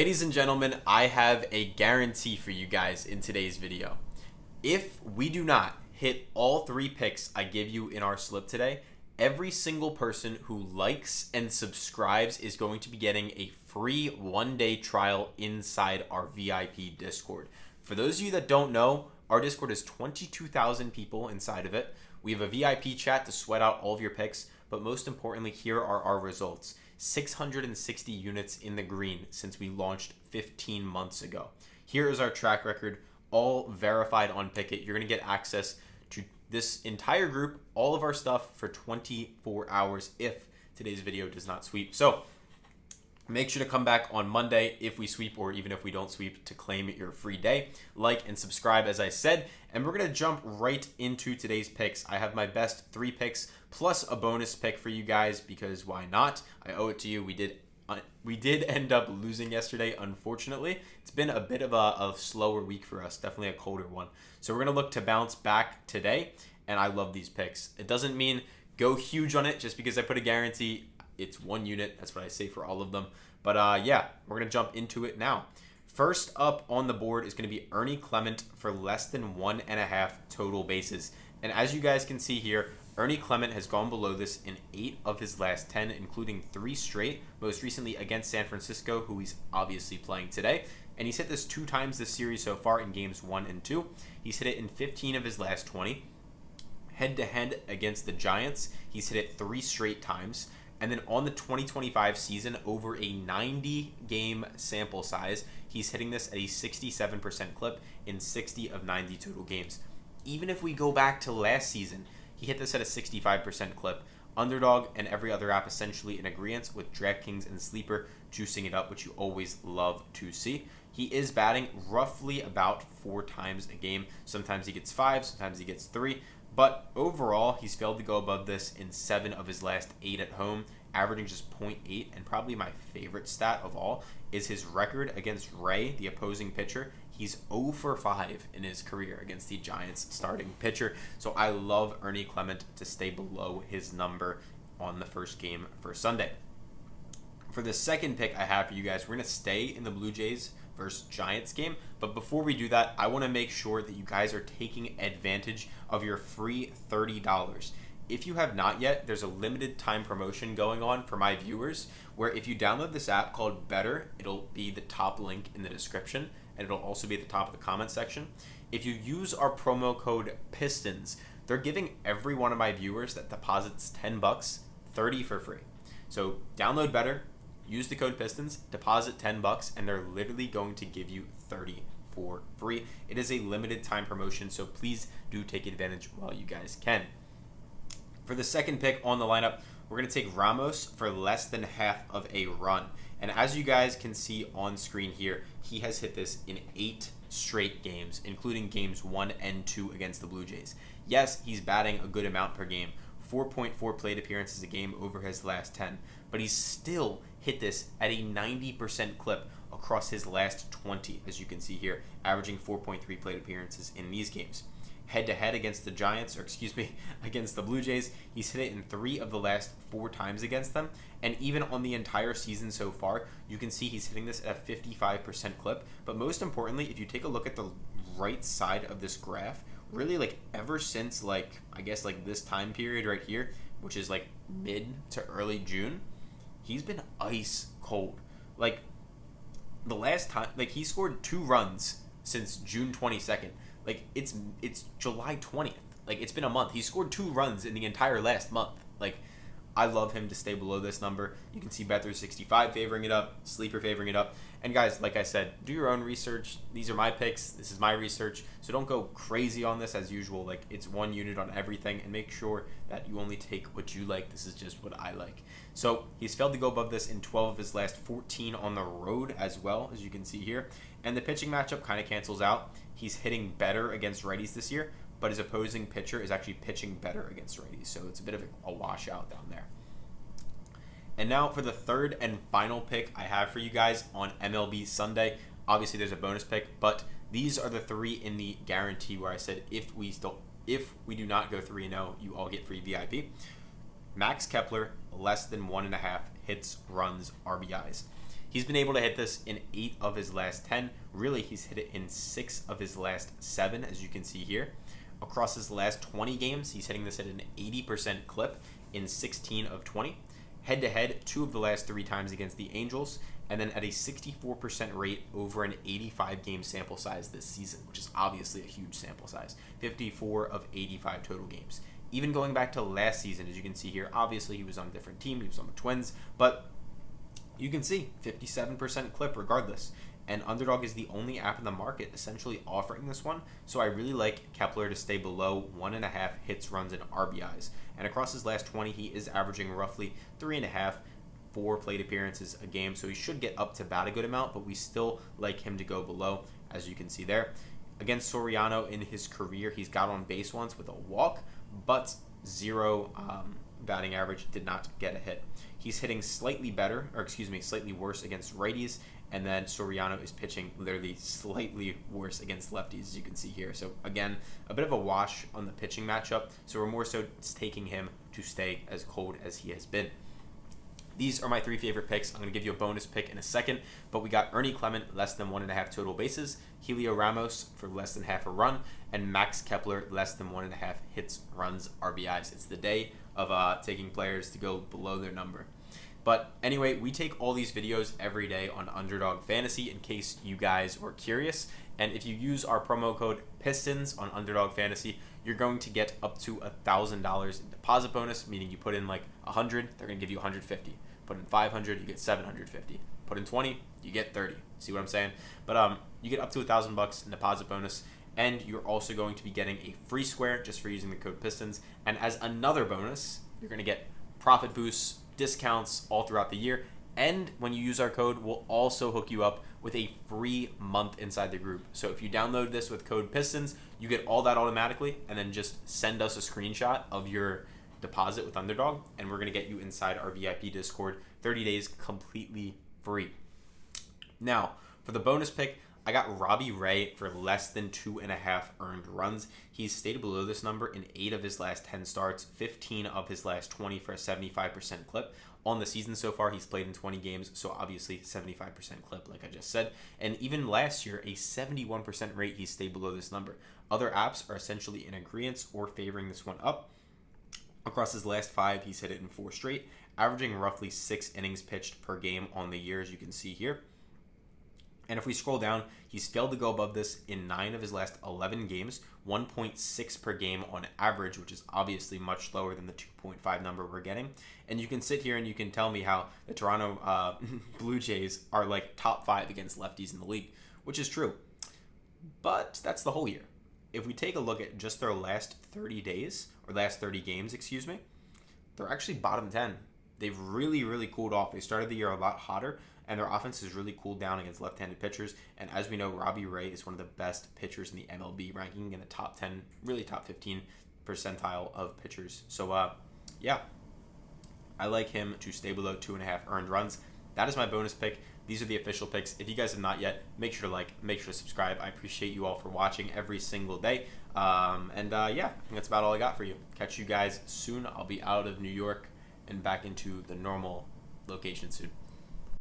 Ladies and gentlemen, I have a guarantee for you guys in today's video. If we do not hit all 3 picks I give you in our slip today, every single person who likes and subscribes is going to be getting a free 1-day trial inside our VIP Discord. For those of you that don't know, our Discord is 22,000 people inside of it. We have a VIP chat to sweat out all of your picks, but most importantly, here are our results. 660 units in the green since we launched 15 months ago. Here is our track record, all verified on Pikkit. You're going to get access to this entire group, all of our stuff for 24 hours if today's video does not sweep. So make sure to come back on Monday if we sweep or even if we don't sweep to claim your free day. Like and subscribe as I said, and we're going to jump right into today's picks. I have my best 3 picks plus a bonus pick for you guys because why not? I owe it to you. We did end up losing yesterday, unfortunately. It's been a bit of a slower week for us, definitely a colder one. So we're going to look to bounce back today, and I love these picks. It doesn't mean go huge on it just because I put a guarantee. It's 1 unit. That's what I say for all of them. But yeah, we're going to jump into it now. First up on the board is going to be Ernie Clement for less than 1.5 total bases. And as you guys can see here, Ernie Clement has gone below this in 8 of his last 10, including 3 straight, most recently against San Francisco, who he's obviously playing today. And he's hit this 2 times this series so far in games 1 and 2. He's hit it in 15 of his last 20. Head-to-head against the Giants, he's hit it 3 straight times. And then on the 2025 season, over a 90-game sample size, he's hitting this at a 67% clip in 60 of 90 total games. Even if we go back to last season, he hit this at a 65% clip. Underdog and every other app essentially in agreement with Draftkings and Sleeper juicing it up, which you always love to see. He is batting roughly about 4 times a game. Sometimes he gets 5, sometimes he gets 3. But overall, he's failed to go above this in 7 of his last 8 at home, averaging just 0.8. And probably my favorite stat of all is his record against Ray, the opposing pitcher. He's 0 for 5 in his career against the Giants starting pitcher. So I love Ernie Clement to stay below his number on the first game for Sunday. For the second pick I have for you guys, we're going to stay in the Blue Jays versus Giants game. But before we do that, I want to make sure that you guys are taking advantage of your free $30. If you have not yet, there's a limited time promotion going on for my viewers where if you download this app called Betr, it'll be the top link in the description and it'll also be at the top of the comment section. If you use our promo code PISTONS, they're giving every one of my viewers that deposits $10, 30 for free. So download Betr, use the code PISTONS, deposit $10, and they're literally going to give you 30 for free. It is a limited time promotion, so please do take advantage while you guys can. For the second pick on the lineup, we're going to take Ramos for less than half of a run. And as you guys can see on screen here, he has hit this in 8 straight games, including games 1 and 2 against the Blue Jays. Yes, he's batting a good amount per game, 4.4 plate appearances a game over his last 10, but he's still hit this at a 90% clip across his last 20, as you can see here, averaging 4.3 plate appearances in these games. Head-to-head against the Giants, against the Blue Jays, he's hit it in 3 of the last 4 times against them. And even on the entire season so far, you can see he's hitting this at a 55% clip. But most importantly, if you take a look at the right side of this graph, really ever since this time period right here, which is mid to early June, he's been ice cold. The last time, he scored 2 runs since June 22nd. It's July 20th. It's been a month. He scored 2 runs in the entire last month. I love him to stay below this number. You can see Betr 65 favoring it up, Sleeper favoring it up. And guys, like I said, do your own research. These are my picks. This is my research. So don't go crazy on this as usual. It's 1 unit on everything, and make sure that you only take what you like. This is just what I like. So he's failed to go above this in 12 of his last 14 on the road as well, as you can see here. And the pitching matchup kind of cancels out. He's hitting better against righties this year, but his opposing pitcher is actually pitching better against righties. So it's a bit of a washout down there. And now for the third and final pick I have for you guys on MLB Sunday. Obviously there's a bonus pick, but these are the 3 in the guarantee where I said if we do not go 3-0, you all get free VIP. Max Kepler, less than 1.5 hits, runs, RBIs. He's been able to hit this in 8 of his last 10. Really, he's hit it in 6 of his last 7, as you can see here. Across his last 20 games, he's hitting this at an 80% clip in 16 of 20. Head-to-head, 2 of the last 3 times against the Angels, and then at a 64% rate over an 85-game sample size this season, which is obviously a huge sample size. 54 of 85 total games. Even going back to last season, as you can see here, obviously he was on a different team, he was on the Twins, but you can see 57% clip regardless. And Underdog is the only app in the market essentially offering this one, so I really like Kepler to stay below 1.5 hits, runs, and RBIs. And across his last 20, he is averaging roughly 3.5, 4 plate appearances a game, so he should get up to about a good amount, but we still like him to go below, as you can see there. Against Soriano in his career, he's got on base once with a walk, but 0 batting average, did not get a hit. He's hitting slightly worse against righties, and then Soriano is pitching literally slightly worse against lefties, as you can see here. So again, a bit of a wash on the pitching matchup, so we're more so taking him to stay as cold as he has been. These are my 3 favorite picks. I'm going to give you a bonus pick in a second, but we got Ernie Clement, less than 1.5 total bases, Helio Ramos for less than half a run, and Max Kepler, less than 1.5 hits, runs, RBIs. It's the day of taking players to go below their number. But anyway, we take all these videos every day on Underdog Fantasy in case you guys were curious. And if you use our promo code PISTONS on Underdog Fantasy, you're going to get up to $1,000 in deposit bonus, meaning you put in like 100, they're going to give you 150. Put in 500, you get 750. Put in 20, you get 30. See what I'm saying? But you get up to $1,000 in deposit bonus, and you're also going to be getting a free square just for using the code PISTONS. And as another bonus, you're going to get profit boosts, discounts all throughout the year, and when you use our code, we'll also hook you up with a free month inside the group. So if you download this with code PISTONS, you get all that automatically, and then just send us a screenshot of your deposit with Underdog, and we're going to get you inside our VIP Discord, 30 days completely free. Now, for the bonus pick, I got Robbie Ray for less than 2.5 earned runs. He's stayed below this number in 8 of his last 10 starts, 15 of his last 20 for a 75% clip. On the season so far, he's played in 20 games, so obviously 75% clip, like I just said. And even last year, a 71% rate, he stayed below this number. Other apps are essentially in agreement or favoring this one up. Across his last 5, he's hit it in 4 straight, averaging roughly 6 innings pitched per game on the year, as you can see here. And if we scroll down, he's failed to go above this in 9 of his last 11 games, 1.6 per game on average, which is obviously much lower than the 2.5 number we're getting. And you can sit here and you can tell me how the Toronto Blue Jays are like top 5 against lefties in the league, which is true. But that's the whole year. If we take a look at just their last 30 days, or last 30 games, they're actually bottom 10. They've really, really cooled off. They started the year a lot hotter, and their offense has really cooled down against left-handed pitchers. And as we know, Robbie Ray is one of the best pitchers in the MLB, ranking in the top 10, really top 15 percentile of pitchers. So, yeah, I like him to stay below 2.5 earned runs. That is my bonus pick. These are the official picks. If you guys have not yet, make sure to like, make sure to subscribe. I appreciate you all for watching every single day. Yeah, I think that's about all I got for you. Catch you guys soon. I'll be out of New York and back into the normal location soon.